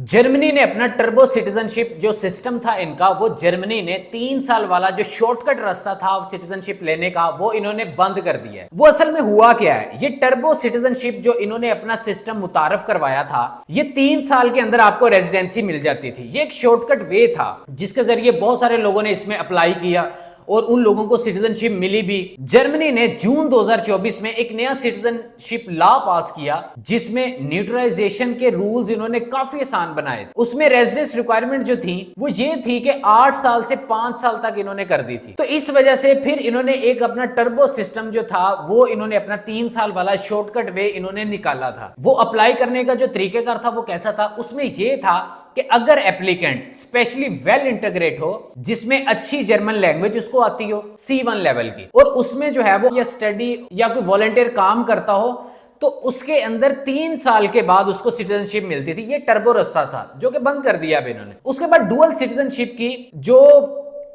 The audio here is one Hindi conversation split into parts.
जर्मनी ने अपना टर्बो सिटीजनशिप जो सिस्टम था इनका, वो जर्मनी ने 3 साल वाला जो शॉर्टकट रास्ता था सिटीजनशिप लेने का, वो इन्होंने बंद कर दिया है। वो असल में हुआ क्या है, ये टर्बो सिटीजनशिप जो इन्होंने अपना सिस्टम मुतारफ करवाया था, ये 3 साल के अंदर आपको रेजिडेंसी मिल जाती थी। ये एक शॉर्टकट वे था जिसके जरिए बहुत सारे लोगों ने इसमें अप्लाई किया और उन लोगों को सिटीजनशिप मिली भी। जर्मनी ने जून 2024 में एक नया सिटीजनशिप लॉ पास किया जिसमें न्यूट्रलाइजेशन के रूल्स इन्होंने काफी आसान बनाए थे। उसमें रेजिडेंस रिक्वायरमेंट जो थी वो ये थी कि 8 साल से 5 साल तक इन्होंने कर दी थी। तो इस वजह से फिर इन्होंने एक अपना टर्बो सिस्टम जो था वो इन्होंने अपना 3 साल वाला शॉर्टकट वे इन्होंने निकाला था। वो अप्लाई करने का जो तरीकेकार था वो कैसा था, उसमें यह था कि अगर एप्लीकेंट स्पेशली वेल इंटीग्रेट हो, जिसमें अच्छी जर्मन लैंग्वेज उसको आती हो C1 लेवल की, और उसमें जो है वो या स्टडी या कोई वॉलंटियर काम करता हो, तो उसके अंदर 3 साल के बाद उसको सिटीजनशिप मिलती थी। ये टर्बो रास्ता था जो कि बंद कर दिया अब इन्होंने। उसके बाद डुअल सिटीजनशिप की जो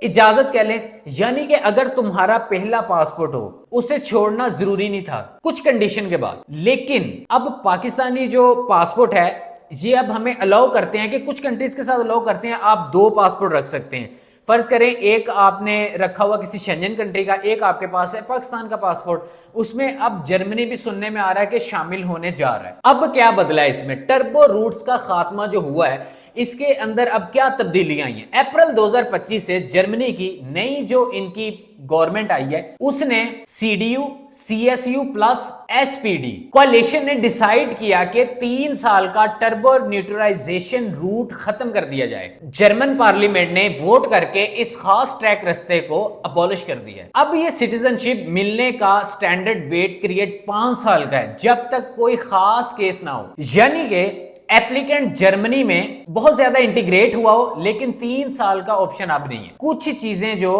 इजाजत कह लें, यानी कि अगर तुम्हारा पहला पासपोर्ट हो उसे छोड़ना जरूरी नहीं था कुछ कंडीशन के बाद, लेकिन अब पाकिस्तानी जो पासपोर्ट है ये अब हमें अलाउ करते हैं कि कुछ कंट्रीज के साथ अलाउ करते हैं आप 2 पासपोर्ट रख सकते हैं। फर्ज करें एक आपने रखा हुआ किसी शेंजन कंट्री का, एक आपके पास है पाकिस्तान का पासपोर्ट, उसमें अब जर्मनी भी सुनने में आ रहा है कि शामिल होने जा रहा है। अब क्या बदला है इसमें, टर्बो रूट्स का खात्मा जो हुआ है इसके अंदर अब क्या तब्दीलियां आई हैं। अप्रैल 2025 से जर्मनी की नई जो इनकी गवर्नमेंट आई है उसने CDU, CSU प्लस SPD कोalition ने डिसाइड किया कि 3 साल का टर्बो न्यूट्रलाइजेशन रूट खत्म कर दिया जाए। जर्मन पार्लियामेंट ने वोट करके इस खास ट्रैक रास्ते को अबॉलिश कर दिया है। अब ये सिटीजनशिप मिलने का स्टैंडर्ड वेट पीरियड 5 साल का है जब तक कोई खास केस ना हो, यानी कि एप्लीकेंट जर्मनी में बहुत ज्यादा इंटीग्रेट हुआ हो, लेकिन 3 साल का ऑप्शन अब नहीं है। कुछ चीजें जो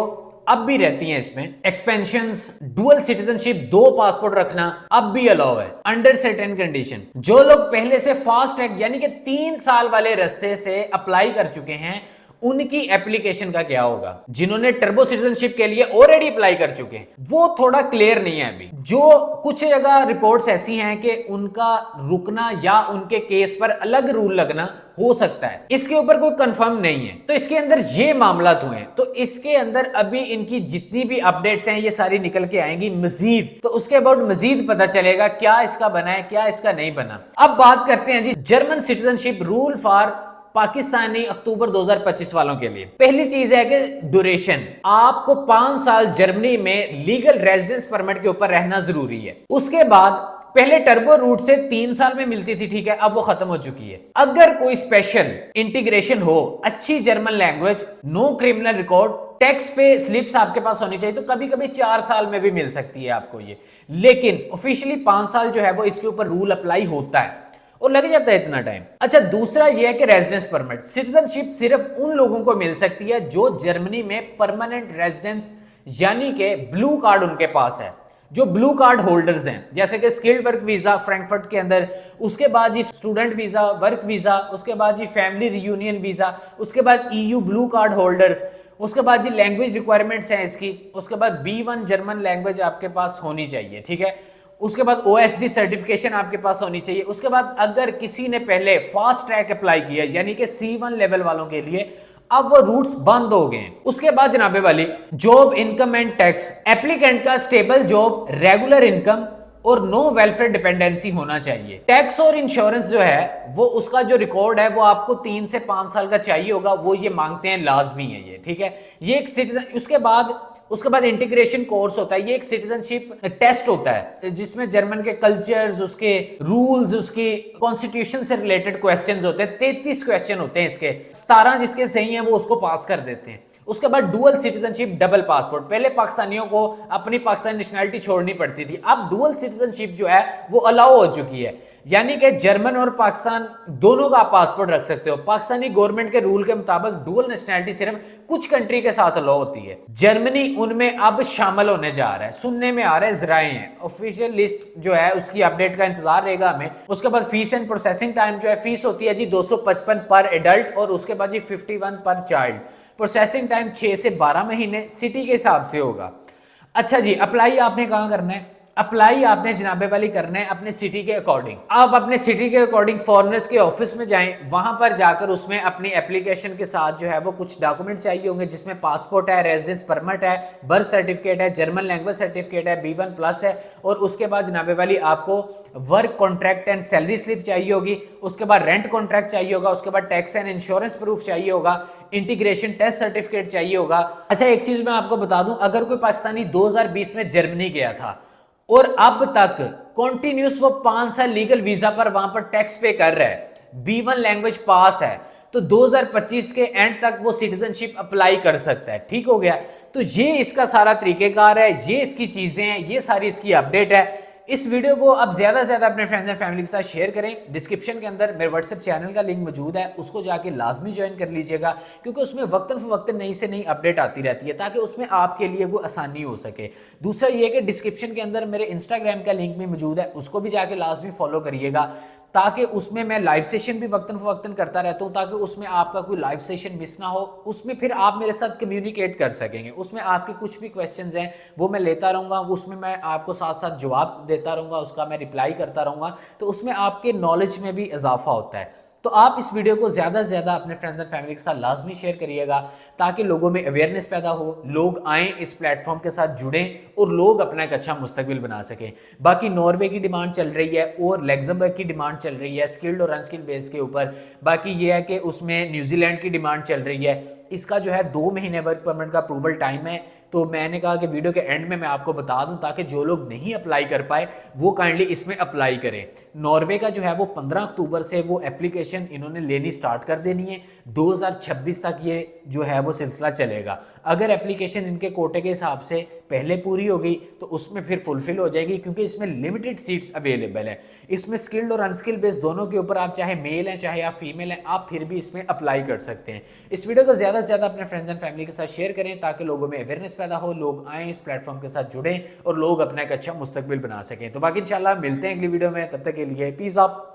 अब भी रहती हैं इसमें, एक्सपेंशंस, डुअल सिटीजनशिप, 2 पासपोर्ट रखना अब भी अलाउ है अंडर सर्टेन कंडीशन। जो लोग पहले से फास्ट ट्रैक यानी कि 3 साल वाले रास्ते से अप्लाई कर चुके हैं उनकी एप्लीकेशन का क्या होगा। जिन्होंने टर्बो सिटीजनशिप के लिए ऑलरेडी अप्लाई कर चुके हैं वो थोड़ा क्लियर नहीं है अभी। जो कुछ जगह रिपोर्ट्स ऐसी हैं कि उनका रुकना या उनके केस पर अलग रूल लगना हो सकता है, इसके ऊपर कोई कंफर्म नहीं है। तो इसके अंदर ये मामला हुए हैं, तो इसके अंदर अभी इनकी जितनी भी अपडेट्स हैं ये सारी निकल के आएंगी मजीद, तो उसके अबाउट मजीद पता चलेगा क्या इसका बना है क्या इसका नहीं बना। अब बात करते हैं जी German citizenship rule for Pakistani October 2025 वालों के लिए। पहली चीज है कि ड्यूरेशन, आपको 5 साल जर्मनी में लीगल रेजिडेंस परमिट के ऊपर रहना जरूरी है। उसके बाद पहले टर्बो रूट से 3 साल में मिलती थी, ठीक है, अब वो खत्म हो चुकी है। अगर कोई स्पेशल इंटीग्रेशन हो, अच्छी German language, no criminal record, tax pay slips आपके पास होनी चाहिए, तो कभी कभी 4 साल में भी मिल सकती है आपको ये, लेकिन ऑफिशियली 5 साल जो है वो इसके ऊपर रूल अप्लाई होता है और लग जाता है इतना टाइम। अच्छा, दूसरा यह है कि रेजिडेंस परमिट, सिटीजनशिप सिर्फ उन लोगों को मिल सकती है जो जर्मनी में परमानेंट रेजिडेंस यानी कि ब्लू कार्ड उनके पास है, जो ब्लू कार्ड होल्डर्स हैं, जैसे कि स्किल्ड वर्क वीजा फ्रैंकफर्ट के अंदर, उसके बाद जी स्टूडेंट वीजा, वर्क वीजा, उसके बाद जी फैमिली रियूनियन वीजा, उसके बाद EU ब्लू कार्ड होल्डर्स, उसके बाद जी लैंग्वेज रिक्वायरमेंट्स हैं इसकी, उसके बाद B1 जर्मन लैंग्वेज आपके पास होनी चाहिए, ठीक है, उसके बाद OSD सर्टिफिकेशन आपके पास होनी चाहिए। उसके बाद अगर किसी ने पहले फास्ट ट्रैक अप्लाई किया यानी कि C1 लेवल वालों के लिए अब वो रूट्स बंद हो गए। उसके बाद जनाबे वाली job, income and tax, applicant का स्टेबल जॉब, रेगुलर इनकम और नो वेलफेयर डिपेंडेंसी होना चाहिए। टैक्स और इंश्योरेंस जो है वो उसका जो रिकॉर्ड है वो आपको 3 से 5 साल का चाहिए होगा, वो ये मांगते हैं, लाजमी है ये, ठीक है। ये एक सिटीजन, उसके बाद इंटीग्रेशन कोर्स होता है, ये एक सिटीजनशिप टेस्ट होता है जिसमें जर्मन के कल्चर्स, उसके रूल्स, उसकी कॉन्स्टिट्यूशन से रिलेटेड क्वेश्चंस होते हैं। 33 क्वेश्चन होते हैं इसके, 17 जिसके सही हैं वो उसको पास कर देते हैं। उसके बाद डुअल सिटीजनशिप, डबल पासपोर्ट, पहले पाकिस्तानियों को अपनी पाकिस्तानी नेशनलिटी छोड़नी पड़ती थी, अब डुअल सिटीजनशिप जो है वो अलाउ हो चुकी है, यानी कि जर्मन और पाकिस्तान दोनों का आप पासपोर्ट रख सकते हो। पाकिस्तानी गवर्नमेंट के रूल के मुताबिक डुअल नेशनलिटी सिर्फ कुछ कंट्री के साथ अलाउ होती है, जर्मनी उनमें अब शामिल होने जा रहा है, सुनने में आ रहा है, जराए हैं। ऑफिशियल लिस्ट जो है उसकी अपडेट का इंतजार रहेगा हमें। उसके बाद फीस एंड प्रोसेसिंग टाइम जो है, फीस होती है जी 255 पर एडल्ट और उसके बाद जी 51 पर चाइल्ड। प्रोसेसिंग टाइम 6 से 12 महीने सिटी के हिसाब से होगा। अच्छा जी, अप्लाई आपने कहाँ करना है, अप्लाई आपने जनाबे वाली करना है अपने सिटी के अकॉर्डिंग। आप अपने सिटी के अकॉर्डिंग फॉरेनर्स के ऑफिस में जाएं, वहां पर जाकर उसमें अपनी एप्लीकेशन के साथ जो है वो कुछ डॉक्यूमेंट चाहिए होंगे, जिसमें पासपोर्ट है, रेजिडेंस परमिट है, बर्थ सर्टिफिकेट है, जर्मन लैंग्वेज सर्टिफिकेट है, B1 प्लस है, और उसके बाद जनाबे वाली आपको work contract and salary slip चाहिए होगी, उसके बाद रेंट कॉन्ट्रैक्ट चाहिए होगा, उसके बाद टैक्स एंड इंश्योरेंस प्रूफ चाहिए होगा, इंटीग्रेशन टेस्ट सर्टिफिकेट चाहिए होगा। अच्छा, एक चीज मैं आपको बता दूं, अगर कोई पाकिस्तानी 2020 में जर्मनी गया था और अब तक कॉन्टिन्यूस वो 5 साल लीगल वीजा पर वहां पर टैक्स पे कर रहा है, B1 लैंग्वेज पास है, तो 2025 के एंड तक वो सिटीजनशिप अप्लाई कर सकता है। ठीक हो गया, तो ये इसका सारा तरीकेकार है, ये इसकी चीजें हैं, ये सारी इसकी अपडेट है। इस वीडियो को अब ज्यादा से ज्यादा अपने फ्रेंड्स एंड फैमिली के साथ शेयर करें। डिस्क्रिप्शन के अंदर मेरे व्हाट्सएप चैनल का लिंक मौजूद है, उसको जाके लाजमी ज्वाइन कर लीजिएगा, क्योंकि उसमें वक्तन फवक्तन नई से नई अपडेट आती रहती है, ताकि उसमें आपके लिए वो आसानी हो सके। दूसरा ये कि डिस्क्रिप्शन के अंदर मेरे इंस्टाग्राम का लिंक भी मौजूद है, उसको भी जाके लाजमी फॉलो करिएगा, ताकि उसमें मैं लाइव सेशन भी वक्तन फवक्तन करता रहता हूं, ताकि उसमें आपका कोई लाइव सेशन मिस ना हो, उसमें फिर आप मेरे साथ कम्युनिकेट कर सकेंगे। उसमें आपके कुछ भी क्वेश्चंस हैं वो मैं लेता रहूँगा, उसमें मैं आपको साथ साथ जवाब देता रहूँगा, उसका मैं रिप्लाई करता रहूँगा, तो उसमें आपके नॉलेज में भी इजाफा होता है। तो आप इस वीडियो को ज़्यादा से ज़्यादा अपने फ्रेंड्स एंड फैमिली के साथ लाजमी शेयर करिएगा, ताकि लोगों में अवेयरनेस पैदा हो, लोग आएँ इस प्लेटफॉर्म के साथ जुड़ें और लोग अपना एक अच्छा मुस्तकबिल बना सकें। बाकी नॉर्वे की डिमांड चल रही है और लग्जमबर्ग की डिमांड चल रही है स्किल्ड और अनस्किल्ड बेस के ऊपर। बाकी ये है कि उसमें न्यूजीलैंड की डिमांड चल रही है, इसका जो है 2 महीने वर्क परमिट का अप्रूवल टाइम है। तो मैंने कहा कि वीडियो के एंड में मैं आपको बता दूं, ताकि जो लोग नहीं अप्लाई कर पाए वो काइंडली इसमें अप्लाई करें। नॉर्वे का जो है वो 15 अक्टूबर से वो एप्लीकेशन इन्होंने लेनी स्टार्ट कर देनी है, 2026 तक ये जो है वो सिलसिला चलेगा। अगर एप्लीकेशन इनके कोटे के हिसाब से पहले पूरी हो गई तो उसमें फिर फुलफिल हो जाएगी, क्योंकि इसमें लिमिटेड सीट्स अवेलेबल है। इसमें स्किल्ड और अनस्किल्ड बेस दोनों के ऊपर, आप चाहे मेल हैं चाहे आप फीमेल हैं, आप फिर भी इसमें अप्लाई कर सकते हैं। इस वीडियो को ज़्यादा से ज़्यादा अपने फ्रेंड्स एंड फैमिली के साथ शेयर करें, ताकि लोगों में अवेयरनेस पैदा हो, लोग आएँ इस प्लेटफॉर्म के साथ जुड़ें और लोग अपना एक अच्छा मुस्तकबिल बना सकें। तो बाकी इंशाल्लाह मिलते हैं अगली वीडियो में, तब तक के लिए पीस आप।